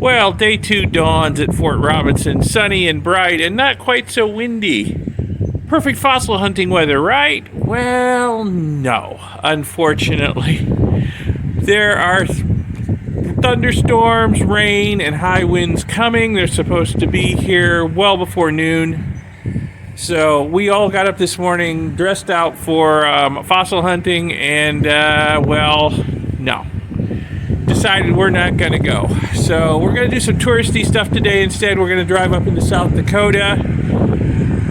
Well, day 2 dawns at Fort Robinson, sunny and bright and not quite so windy. Perfect fossil hunting weather, right? Well, no, unfortunately. There are thunderstorms, rain, and high winds coming. They're supposed to be here well before noon. So we all got up this morning dressed out for fossil hunting, and, well, no. Decided we're not going to go. So we're going to do some touristy stuff today instead. We're going to drive up into South Dakota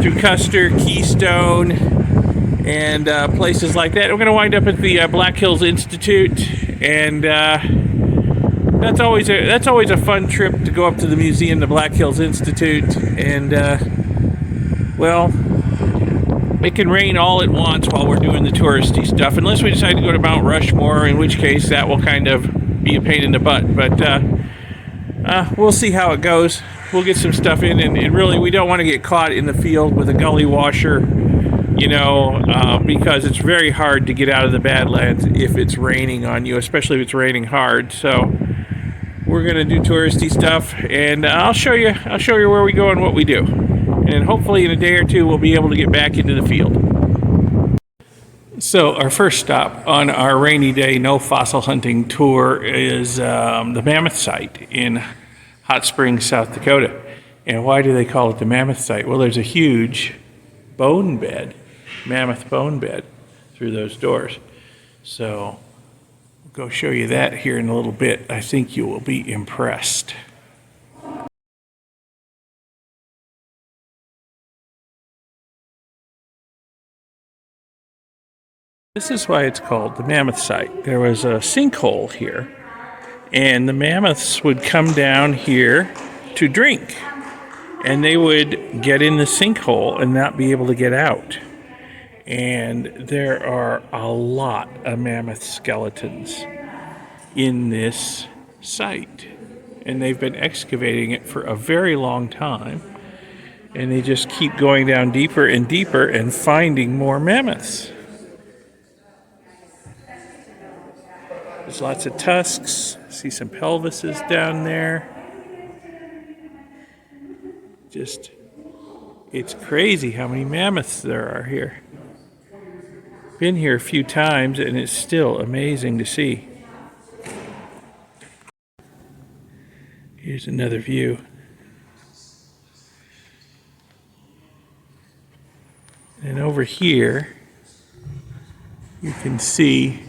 through Custer, Keystone, and places like that. We're going to wind up at the Black Hills Institute, and that's always a fun trip to go up to the museum, the Black Hills Institute, and well, it can rain all it wants while we're doing the touristy stuff, unless we decide to go to Mount Rushmore, in which case that will kind of be a pain in the butt. But we'll see how it goes. We'll get some stuff in, and really we don't want to get caught in the field with a gully washer, because it's very hard to get out of the Badlands if it's raining on you, especially if it's raining hard. So we're going to do touristy stuff, and I'll show you where we go and what we do. And hopefully in a day or two we'll be able to get back into the field. So our first stop on our rainy day, no fossil hunting tour is the Mammoth site in Hot Springs, South Dakota. And why do they call it the Mammoth site? Well, there's a huge bone bed, mammoth bone bed, through those doors. So I'll go show you that here in a little bit. I think you will be impressed. This is why it's called the Mammoth site. There was a sinkhole here, and the mammoths would come down here to drink, and they would get in the sinkhole and not be able to get out. And there are a lot of mammoth skeletons in this site, and they've been excavating it for a very long time, and they just keep going down deeper and deeper and finding more mammoths. There's lots of tusks. See some pelvises down there. It's crazy how many mammoths there are here. Been here a few times, and it's still amazing to see. Here's another view. And over here, you can see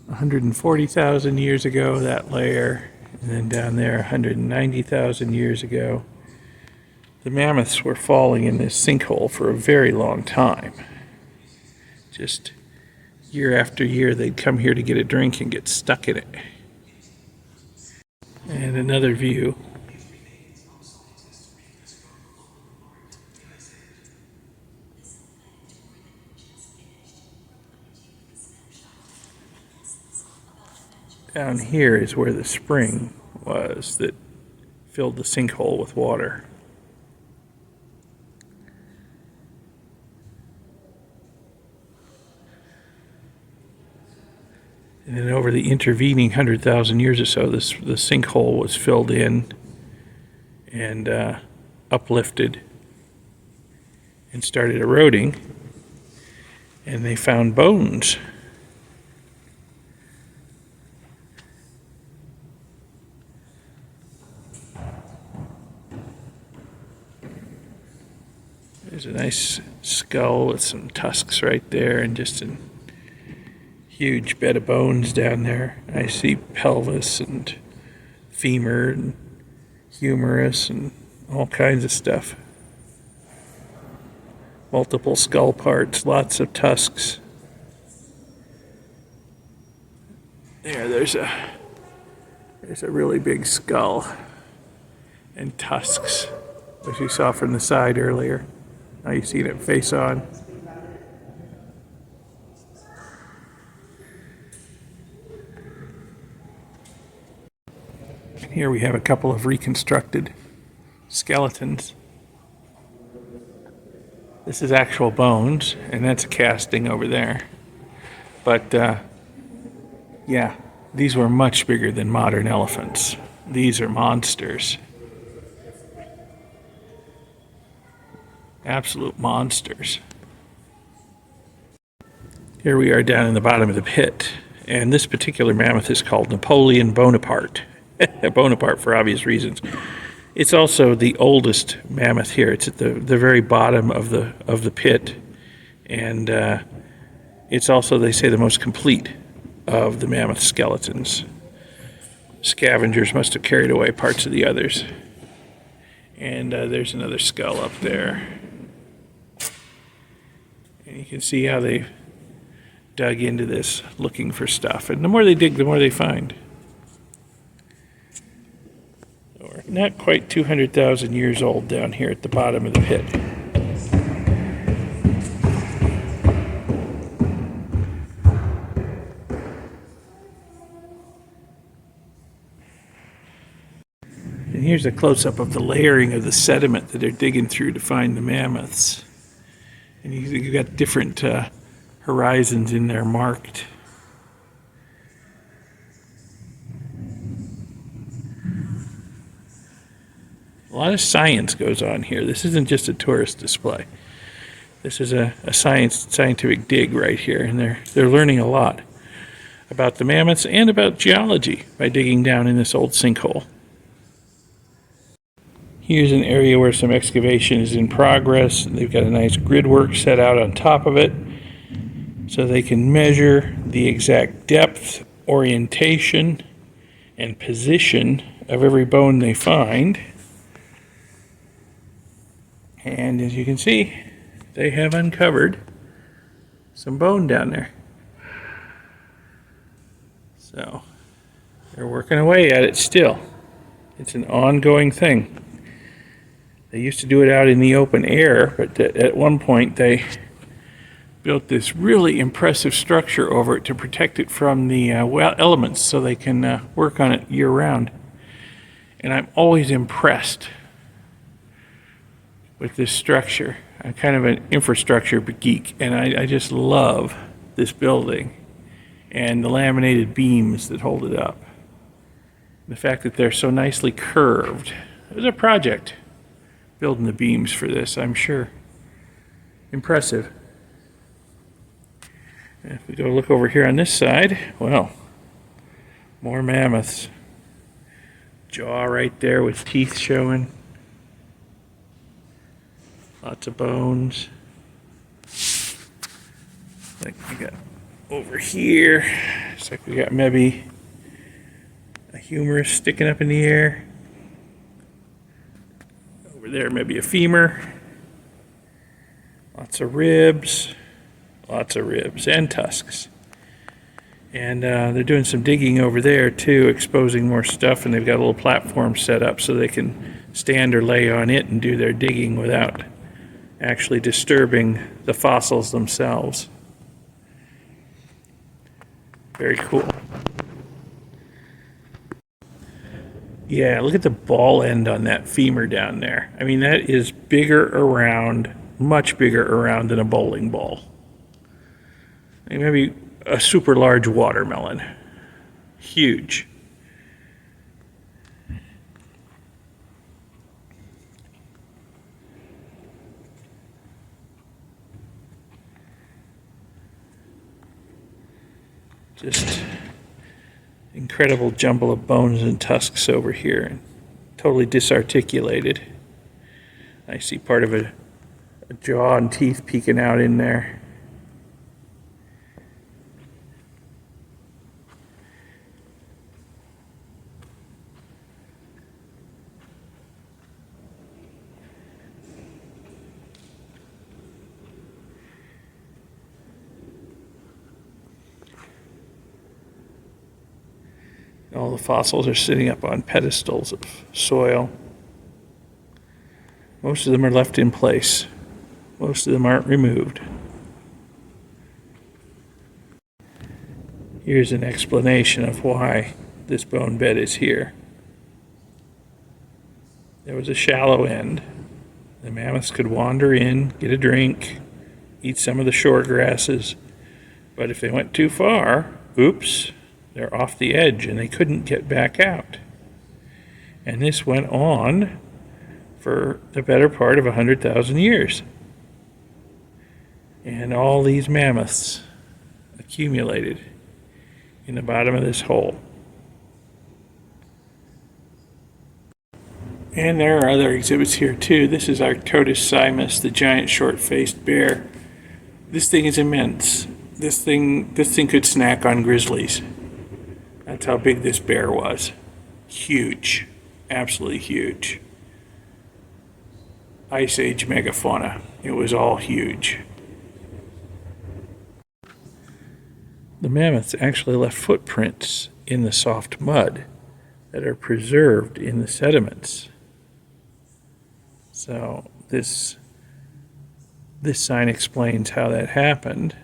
140,000 years ago, that layer, and then down there 190,000 years ago. The mammoths were falling in this sinkhole for a very long time. Just year after year they'd come here to get a drink and get stuck in it. And another view. Down here is where the spring was that filled the sinkhole with water. And then over the intervening 100,000 years or so, the sinkhole was filled in and uplifted and started eroding, and they found bones. There's a nice skull with some tusks right there, and just a huge bed of bones down there. I see pelvis and femur and humerus and all kinds of stuff. Multiple skull parts, lots of tusks. There's a really big skull and tusks, which you saw from the side earlier. Now you see it face on. Here we have a couple of reconstructed skeletons. This is actual bones, and that's a casting over there. But, yeah, These were much bigger than modern elephants. These are monsters. Absolute monsters. Here we are down in the bottom of the pit, and this particular mammoth is called Napoleon Bonaparte. Bonaparte for obvious reasons. It's also the oldest mammoth here. It's at the very bottom of the pit, and it's also, they say, the most complete of the mammoth skeletons. Scavengers must have carried away parts of the others. And there's another skull up there. And you can see how they dug into this looking for stuff. And the more they dig, the more they find. So we're not quite 200,000 years old down here at the bottom of the pit. And here's a close-up of the layering of the sediment that they're digging through to find the mammoths. And you've got different horizons in there marked. A lot of science goes on here. This isn't just a tourist display. This is a scientific dig right here, and they're learning a lot about the mammoths and about geology by digging down in this old sinkhole. Here's an area where some excavation is in progress. They've got a nice grid work set out on top of it so they can measure the exact depth, orientation, and position of every bone they find. And as you can see, they have uncovered some bone down there. So they're working away at it still. It's an ongoing thing. They used to do it out in the open air, but at one point they built this really impressive structure over it to protect it from the elements so they can work on it year-round. And I'm always impressed with this structure. I'm kind of an infrastructure geek, and I just love this building and the laminated beams that hold it up. The fact that they're so nicely curved. It was a project building the beams for this, I'm sure. Impressive. And if we go look over here on this side, well, more mammoths. Jaw right there with teeth showing. Lots of bones. Like we got over here. It's like we got maybe a humerus sticking up in the air. Over there, maybe a femur. Lots of ribs. Lots of ribs and tusks. And they're doing some digging over there too, exposing more stuff, and they've got a little platform set up so they can stand or lay on it and do their digging without actually disturbing the fossils themselves. Very cool. Yeah, look at the ball end on that femur down there. I mean, that is bigger around, much bigger around than a bowling ball. Maybe a super large watermelon. Huge. Just incredible jumble of bones and tusks over here, totally disarticulated. I see part of a jaw and teeth peeking out in there. All the fossils are sitting up on pedestals of soil. Most of them are left in place. Most of them aren't removed. Here's an explanation of why this bone bed is here. There was a shallow end. The mammoths could wander in, get a drink, eat some of the shore grasses. But if they went too far, oops, They're off the edge and they couldn't get back out. And this went on for the better part of 100,000 years. And all these mammoths accumulated in the bottom of this hole. And there are other exhibits here too. This is Dakota, the giant short-faced bear. This thing is immense. This thing could snack on grizzlies. That's how big this bear was. Huge. Absolutely huge. Ice Age megafauna. It was all huge. The mammoths actually left footprints in the soft mud that are preserved in the sediments. So this sign explains how that happened.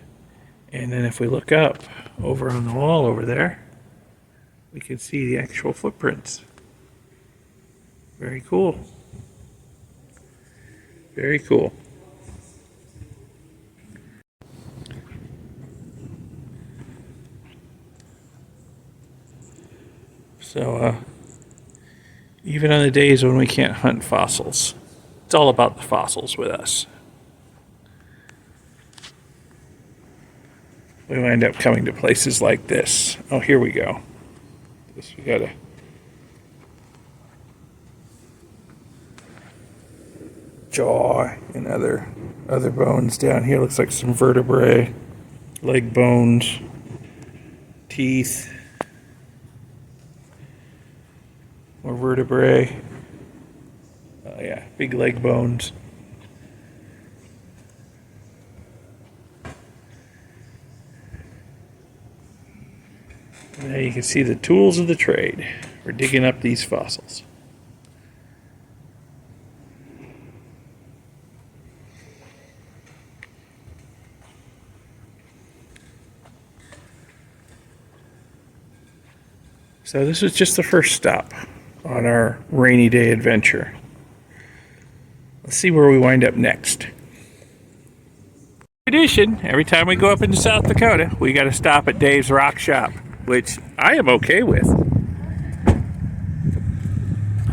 And then if we look up over on the wall over there, we can see the actual footprints. Very cool. Very cool. So, even on the days when we can't hunt fossils, it's all about the fossils with us. We wind up coming to places like this. Oh, here we go. We got a jaw and other bones down here. Looks like some vertebrae, leg bones, teeth. More vertebrae. Oh yeah, big leg bones. And there you can see the tools of the trade for digging up these fossils. So this was just the first stop on our rainy day adventure. Let's see where we wind up next. Tradition, every time we go up into South Dakota, we got to stop at Dave's Rock Shop, which I am okay with.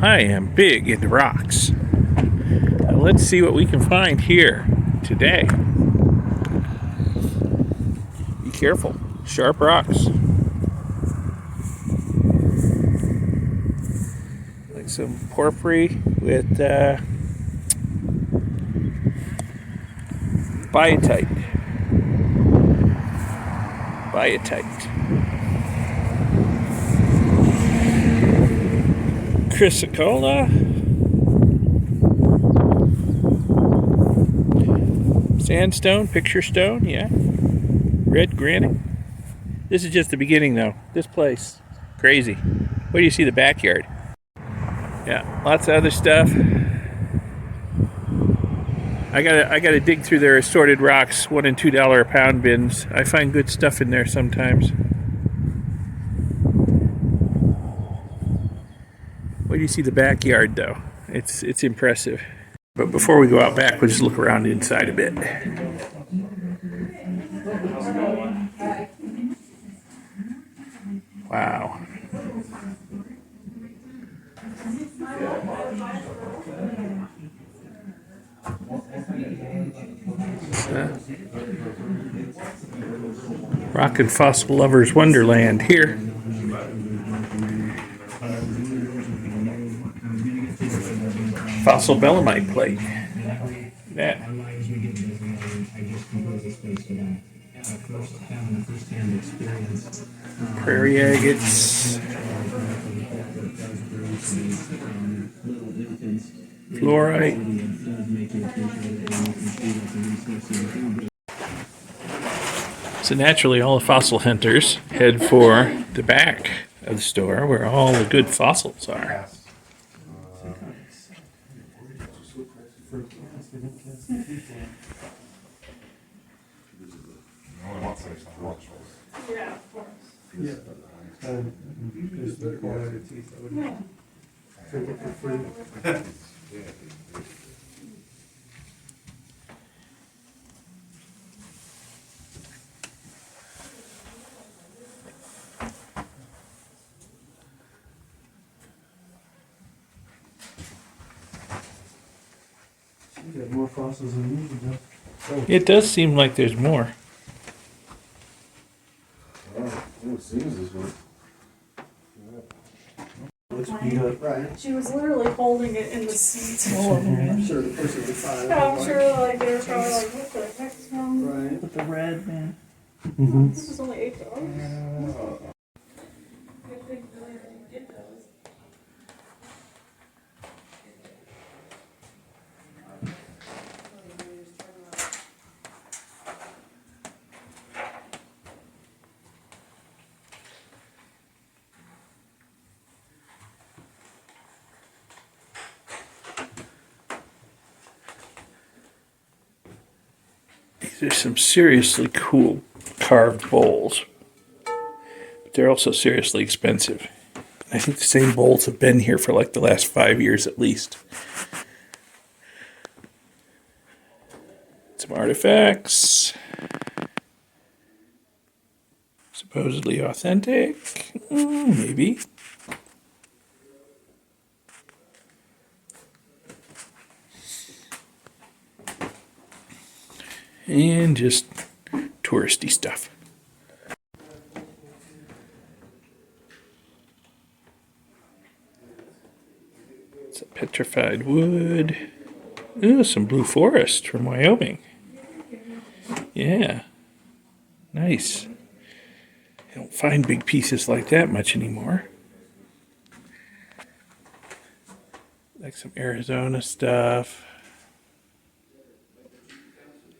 I am big into rocks. Now let's see what we can find here today. Be careful, sharp rocks. Some porphyry with biotite. Chrysocolla. Sandstone, picture stone, yeah. Red granite. This is just the beginning though. This place, crazy. Where do you see the backyard? Yeah, lots of other stuff. I gotta dig through their assorted rocks, $1 and $2 a pound bins. I find good stuff in there sometimes. Where do you see the backyard though? It's impressive. But before we go out back, we'll just look around inside a bit. Wow. Rock and fossil lovers wonderland here. Fossil belemnite plate. That. Prairie agates. Fluorite. So naturally, all the fossil hunters head for the back of the store where all the good fossils are. Yeah, of course. Yeah. You got more fossils than you do. Oh, It does seem like there's more. wow. It seems this way. Looks beat up. Right. She was literally holding it in the seats all over I'm me. sure the person would find Yeah, I'm sure like they were probably like, what the heck's wrong? Right. With the red, man. Mm-hmm. This was only $8. These are some seriously cool carved bowls. But they're also seriously expensive. And I think the same bowls have been here for like the last 5 years at least. Some artifacts. Supposedly authentic. Maybe. And just touristy stuff. It's a petrified wood. Ooh, some blue forest from Wyoming. Yeah. Nice. I don't find big pieces like that much anymore. Like some Arizona stuff.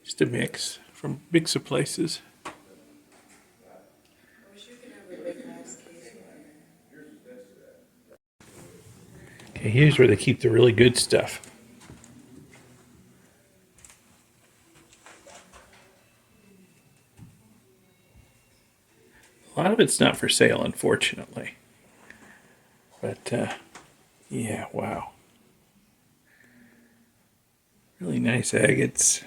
Just a mix from mix of places. Okay, here's where they keep the really good stuff. A lot of it's not for sale, unfortunately. But, yeah, wow. Really nice agates.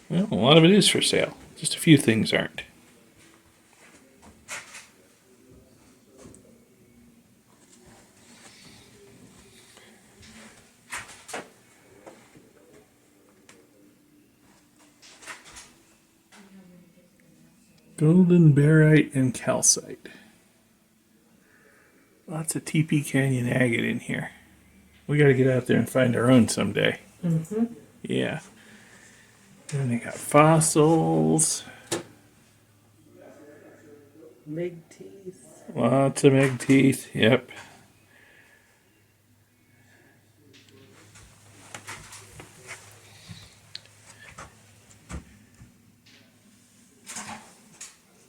Well, a lot of it is for sale. Just a few things aren't. Golden barite and calcite. Lots of TP Canyon agate in here. We got to get out there and find our own someday. Mm-hmm. Yeah. And they got fossils. Big teeth. Lots of egg teeth. Yep.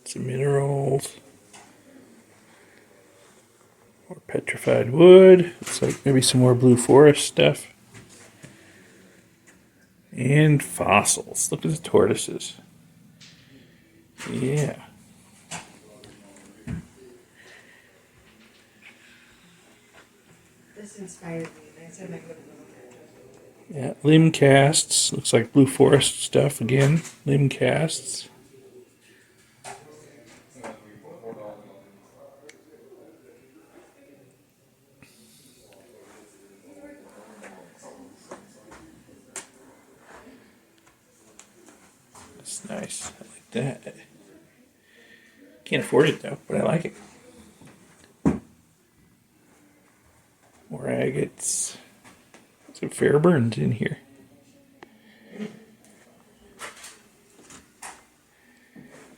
Some minerals. More petrified wood. Looks like maybe some more blue forest stuff. And fossils. Look at the tortoises. Yeah. This inspired me, and I said I wouldn't look at it. Yeah, limb casts. Looks like blue forest stuff again. Limb casts. That's nice. I like that. Can't afford it though, but I like it. More agates. Some Fairburns in here.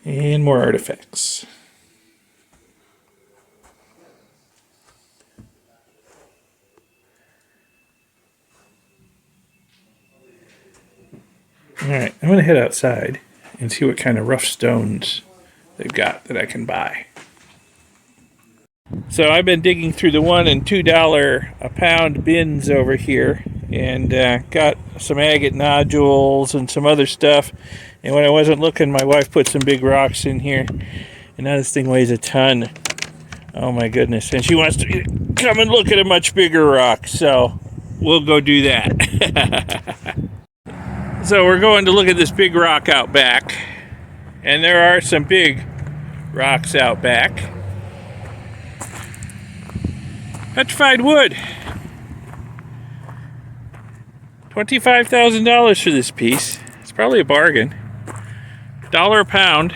And more artifacts. Alright, I'm going to head outside and see what kind of rough stones they've got that I can buy. So I've been digging through the $1 and $2 a pound bins over here and got some agate nodules and some other stuff. And when I wasn't looking, my wife put some big rocks in here. And now this thing weighs a ton. Oh my goodness. And she wants to come and look at a much bigger rock. So we'll go do that. So we're going to look at this big rock out back. And there are some big rocks out back. Petrified wood. $25,000 for this piece. It's probably a bargain. $1 a pound.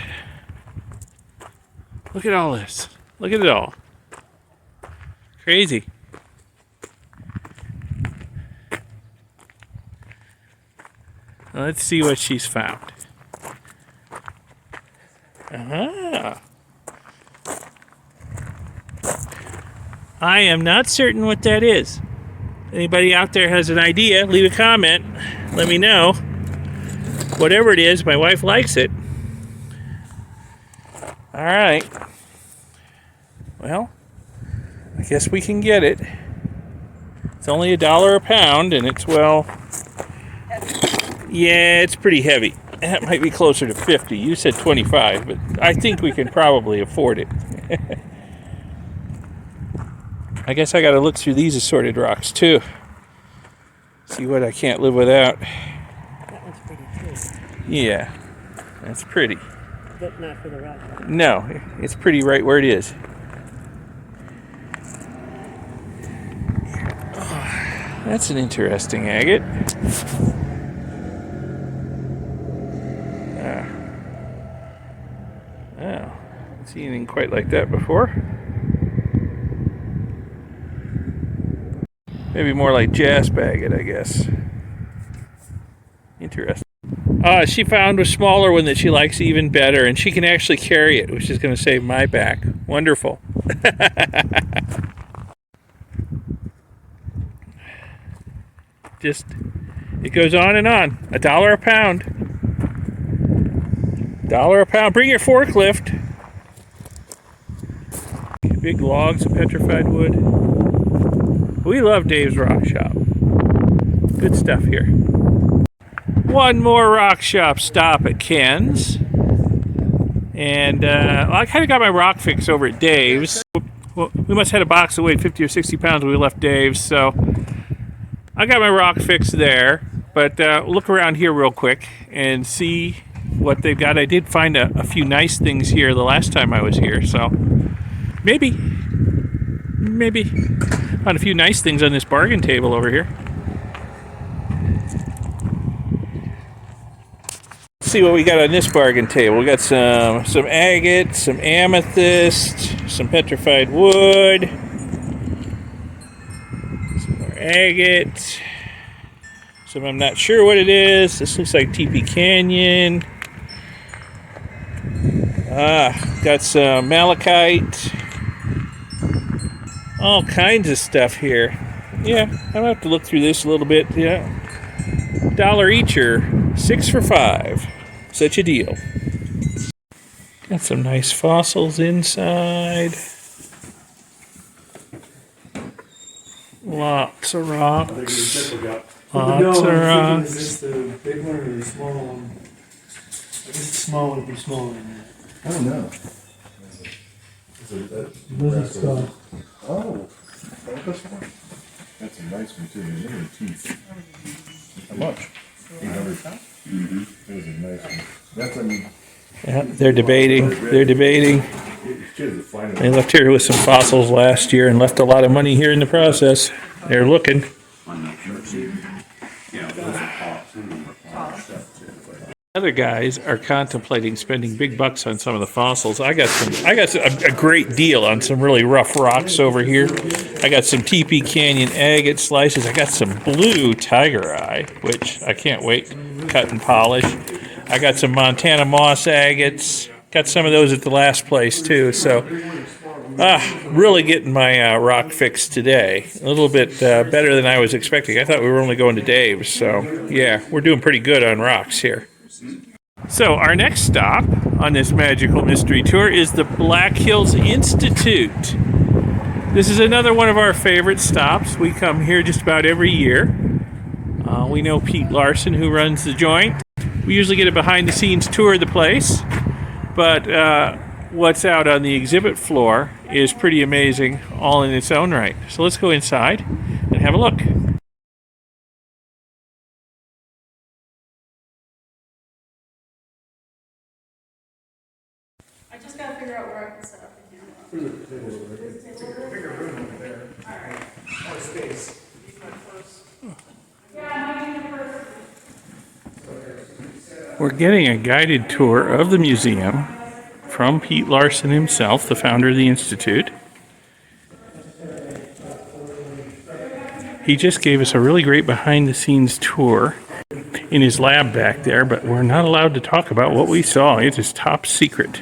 Look at all this. Look at it all. Crazy. Let's see what she's found. Ah. I am not certain what that is. Anybody out there has an idea, leave a comment. Let me know. Whatever it is, my wife likes it. All right. Well, I guess we can get it. It's only $1 a pound, and it's, well, yeah, it's pretty heavy. That might be closer to 50. You said 25, but I think we can probably afford it. I guess I got to look through these assorted rocks too. See what I can't live without. That one's pretty too, Yeah, that's pretty. but not for the rock. No, it's pretty right where it is. Oh, that's an interesting agate. Oh, I haven't seen anything quite like that before. Maybe more like jasp agate, I guess. Interesting. She found a smaller one that she likes even better, and she can actually carry it, which is going to save my back. Wonderful. Just, it goes on and on. $1 a pound. $1 a pound. Bring your forklift. Big logs of petrified wood. We love Dave's Rock Shop. Good stuff here. One more rock shop stop at Ken's. And well, I kind of got my rock fix over at Dave's. Well, we must have had a box that weighed 50 or 60 pounds when we left Dave's, so I got my rock fix there. But look around here real quick and see what they've got. I did find a few nice things here the last time I was here, so maybe found a few nice things on this bargain table over here. Let's see what we got on this bargain table. We got some agate, some amethyst, some petrified wood, some more agate, some I'm not sure what it is. This looks like TP Canyon. Got some malachite. All kinds of stuff here. Yeah, I'm gonna have to look through this a little bit. Yeah, $1 each or 6 for $5. Such a deal. Got some nice fossils inside. Lots of rocks. Lots of rocks. Is this the big one or the small one? I guess the small one would be smaller than that. I don't know. Lizard skull. Oh, this one. That's a nice one too. Look at the teeth. How much? 800. Mm-hmm. That was a nice one. That's Yeah, they're debating. They left here with some fossils last year and left a lot of money here in the process. They're looking. Other guys are contemplating spending big bucks on some of the fossils. I got a great deal on some really rough rocks over here. I got some TP Canyon agate slices. I got some blue tiger eye, which I can't wait to cut and polish. I got some Montana moss agates. Got some of those at the last place too. So, really getting my rock fix today. A little bit better than I was expecting. I thought we were only going to Dave's. So, yeah, we're doing pretty good on rocks here. So our next stop on this magical mystery tour is the Black Hills Institute. This is another one of our favorite stops. We come here just about every year. We know Pete Larson, who runs the joint. We usually get a behind-the-scenes tour of the place, but what's out on the exhibit floor is pretty amazing all in its own right. So let's go inside and have a look. I just gotta figure out where I can set up the camera. There's a table over there. More space. We're getting a guided tour of the museum from Pete Larson himself, the founder of the Institute. He just gave us a really great behind-the-scenes tour in his lab back there, but we're not allowed to talk about what we saw. It is top secret.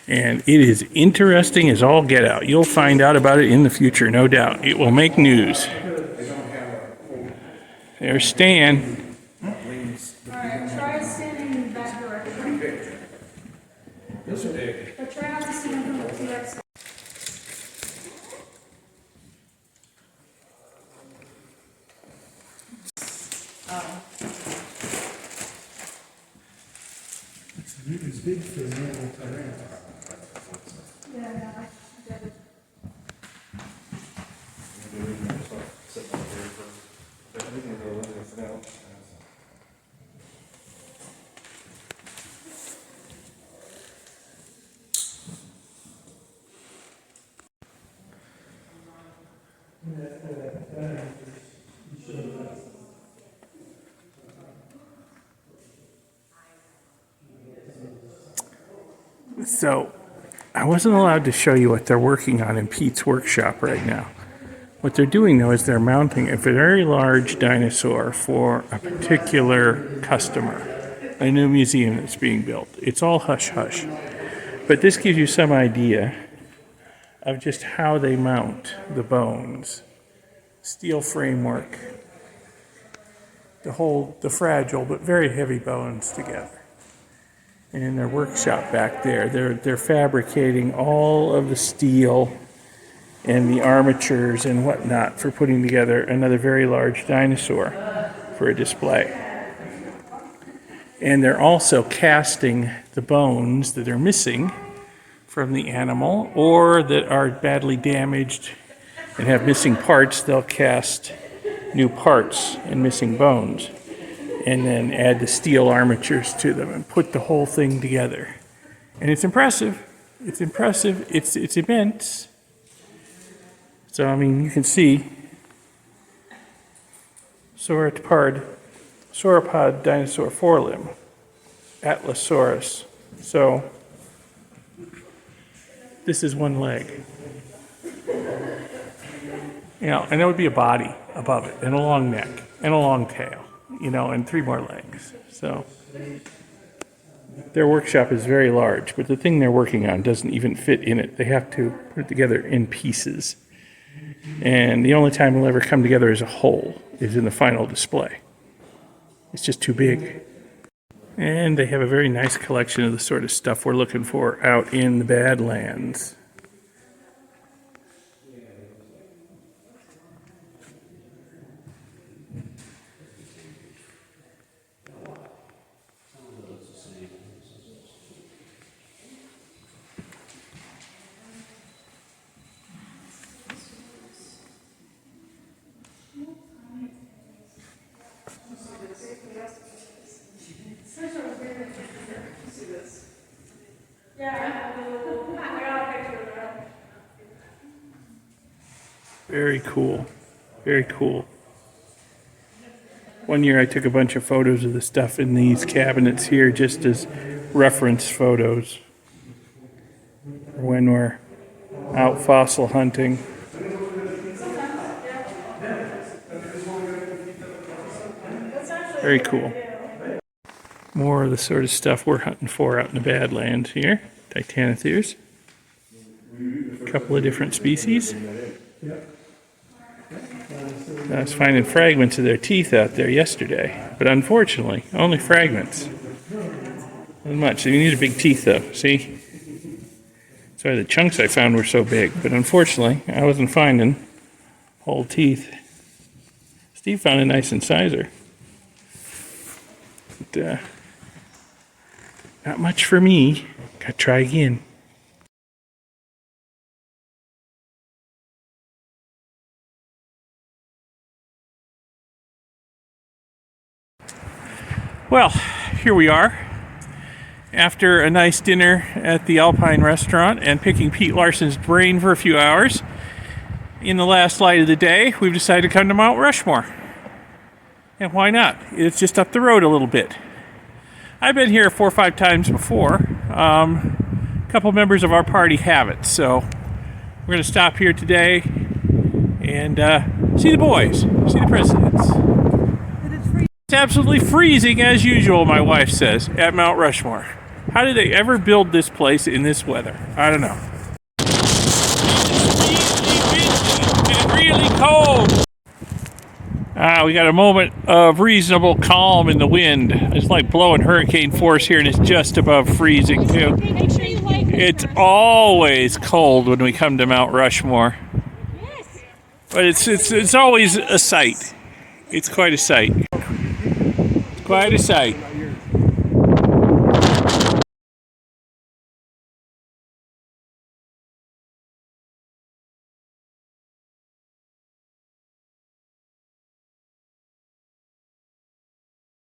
And it is interesting as all get out. You'll find out about it in the future, no doubt. It will make news. There's Stan. Alright, try standing in that direction. Those are big. But try not to stand from the T-Rex. It's big for a normal terrain. Yeah, I get it. So, I wasn't allowed to show you what they're working on in Pete's workshop right now. What they're doing, though, is they're mounting a very large dinosaur for a particular customer, a new museum that's being built. It's all hush-hush. But this gives you some idea of just how they mount the bones. Steel framework to hold the fragile but very heavy bones together. And in their workshop back there, they're fabricating all of the steel and the armatures and whatnot for putting together another very large dinosaur for a display. And they're also casting the bones that are missing from the animal or that are badly damaged and have missing parts. They'll cast new parts and missing bones and then add the steel armatures to them and put the whole thing together. And it's impressive. It's impressive. It's immense. So, I mean, you can see sauropod dinosaur forelimb, Atlasaurus. So, this is one leg. You know, and there would be a body above it, and a long neck, and a long tail, you know, and 3 more legs. So, their workshop is very large, but the thing they're working on doesn't even fit in it. They have to put it together in pieces. And the only time it'll ever come together as a whole is in the final display. It's just too big. And they have a very nice collection of the sort of stuff we're looking for out in the Badlands. Very cool. Very cool. One year I took a bunch of photos of the stuff in these cabinets here just as reference photos when we're out fossil hunting. Very cool. More of the sort of stuff we're hunting for out in the Badlands here. Titanotheres. A couple of different species. I was finding fragments of their teeth out there yesterday, but unfortunately, only fragments. Not much. You need a big teeth, though. See? Sorry, the chunks I found were so big, but unfortunately, I wasn't finding whole teeth. Steve found a nice incisor. But, not much for me. Gotta try again. Well, here we are, after a nice dinner at the Alpine restaurant and picking Pete Larson's brain for a few hours. in the last light of the day, we've decided to come to Mount Rushmore. And why not? It's just up the road a little bit. I've been here 4 or 5 times before. A couple members of our party haven't, so we're going to stop here today and see the boys, see the presidents. It's absolutely freezing as usual, my wife says, at Mount Rushmore. How did they ever build this place in this weather? I don't know. It's really cold. We got a moment of reasonable calm in the wind. It's like blowing hurricane force here, and it's just above freezing too. Make sure you like It's always cold when we come to Mount Rushmore, Yes. but it's always a sight. It's quite a sight. Quite a sight.